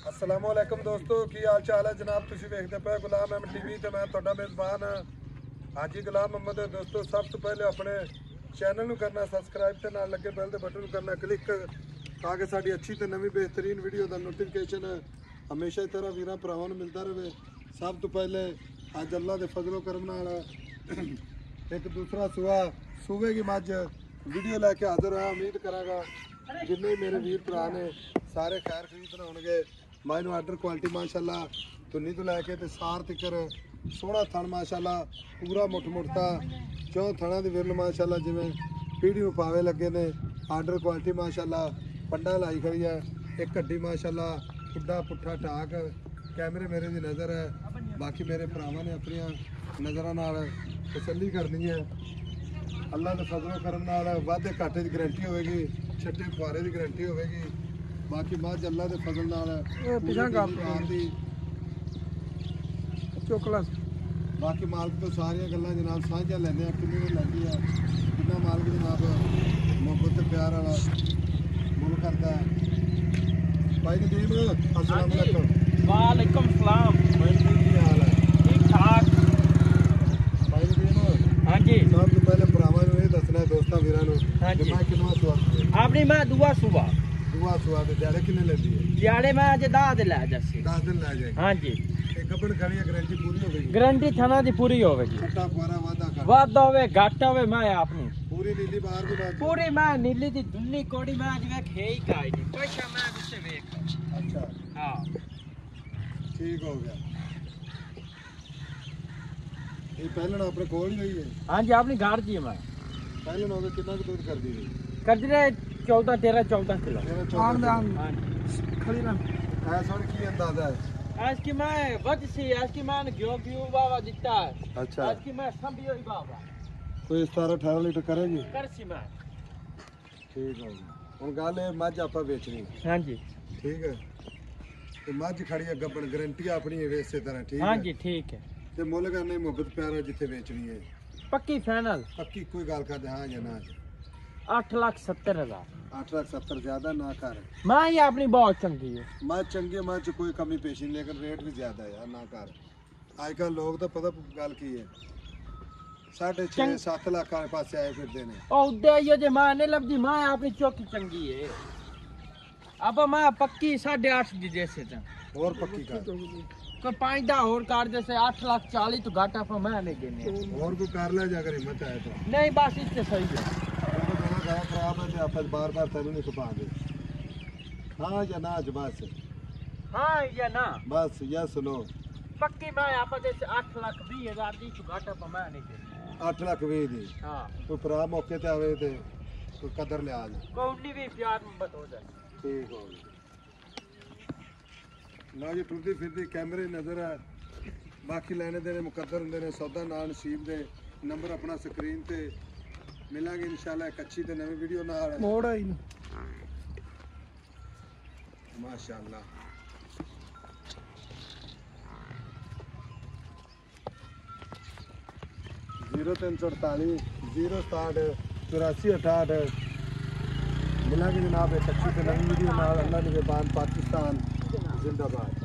अस्सलाम वालेकुम दोस्तों की हाल चाल है जनाब। तुसीं वेखदे पे गुलाम अहमद टीवी ते मैं तुहाडा मेज़बान हाजी गुलाम अहमद। दोस्तों सब तो पहले अपने चैनल नूं करना सबसक्राइब ते नाल लगे बेल दे बटन नूं करना क्लिक ताकि साडी अच्छी ते नवीं बेहतरीन वीडियो दा नोटिफिकेशन हमेशा ही तरह वीरां भरावां नूं मिलदा रहे। सब तो पहले अज अल्लाह दे फजलो करम नाल एक दूसरा सूबे की मझ वीडियो लैके हाजिर होया। उम्मीद करांगा जिन्ने मेरे वीर भरा ने सारे खैर खरीद होणगे। माइनू आर्डर क्वालिटी माशाल्लाह धुन्नी तो लैके ते सार तिकर सोहना थन माशाल्लाह पूरा मुठ मुठता चौं थणा दी विरल माशाल्लाह जिवें पीढ़ी नूं पावे लगे ने। आर्डर क्वालिटी माशाल्लाह पंडा लाई खड़ी है। एक हड्डी माशाल्लाह खुड्डा पुट्ठा ढाक कैमरे मेरे दी नज़र है। बाकी मेरे भरावां ने अपनी नज़रां नाल तसल्ली करनी है। अल्लाह के फजलो करम नाल वाधे घाटे की गारंटी होगी, छट्टे फुआरे की गारंटी होगी। बाकी मझ अल्लाह के फजल नाल बाकी मालिक तो सारिया गल्लां जनाब साझा लैंदे किन्नी लैंदी है कितना मालिक जनाब मुहब्बत प्यार वाला मुल करता है। भाई नदीम अस्सलाम वालेकुम। वालेकुम सलाम। भाई की हाल है? ठीक ठाक। भाई नदीम हाँ जी सब तो पहले भरावां नूं ये दसना है दोस्तां वीरां नूं कि मैं किन्ना सुआ अपनी मैं दुआ सुबह दुआ सुआ ते दिहाड़े किन्ने लैंदी है? दिहाड़े मैं अज 10 दिन लै जैसे 10 दिन लै जाएगी। हाँ जी गबन खड़ी है गारंटी पूरी हो गई। गारंटी थाना दी पूरी होगी। छट्टा फुआरा वादा कर वादा होवे घट होवे मैं अपनी पूरी नीली बाहर भी बात पूरी मैं नीली दी दुन्नी कोड़ी मैं अज वेख है ही काई नहीं पैसा मैं उससे वेख। अच्छा हाँ ठीक हो गया। ये पहले ना अपने कोल ही रही है? हाँ जी अपनी घर जी मैं पहले ना कितना दूध कर दी कर दे 14 13 14 किलो। हाँ खड़ी ना ऐसा की अंदाजा है? आज की मैं वज सी आज की मैं घ्यो बाबा दिता है। अच्छा आज की मैं संभी हुई बाबा कोई 17-18 लीटर करेगी? कर सी मैं ठीक हो गया। हुन गल है मझ आपा बेचनी। हाँ जी ठीक है ते मझ खड़ी है गब्बन गारंटी अपनी है इसे तरह ठीक है? हाँ जी ठीक है। ते मुल करने मुहब्बत प्यार जिथे बेचनी है पक्की फाइनल पक्की कोई गल कर दे हाँ या ना? 8,70,000 8,70,000 ज्यादा ना कर। मां ही अपनी बहुत चंगी है। मैं चंगे मैं च कोई कमी पेशी नहीं लेकिन रेट भी ज्यादा है यार ना कर। आजकल लोग तो पता गल की है 6.5-7 लाख वाले पासे आए फिरते ने। ओ उदे यो जे मां ने लबदी मां अपनी चौकी चंगी है। अब मां पक्की 8.5 दी जैसे त और पक्की कर कोई 5 दा और कर जैसे 8,40,000 तो घाटा पर मैं नहीं देने और कोई कर ले जाकर हिम्मत आए तो नहीं बस इससे सही है। गया खराब है आप बार बार तेन नहीं छुपा दे हाँ या ना बस हाँ या ना बस यस नो। पक्की मैं आप जैसे 8,20,000 दी तो घाटा पर मैं नहीं देने। 8,20,000 दी हाँ कोई भरा मौके ते आवे ते कोई कदर लिया कोई भी प्यार मोहब्बत हो जाए। ठीक हो गया ना जी टुरदी फिरदी कैमरे नजर है। बाकी लेने देने मुकद्दर होंगे ने सौदा ना नसीब दे नंबर अपना स्क्रीन ते मिलांगे इंशाल्लाह एक अच्छी ते नवी वीडियो नाल मोड़ आई माशाल्लाह। 0348 067 8468 मिलांगे जनाब एक अच्छी ते नवी वीडियो नाल। अल्लाह निगहबान पाकिस्तान जिंदाबाद।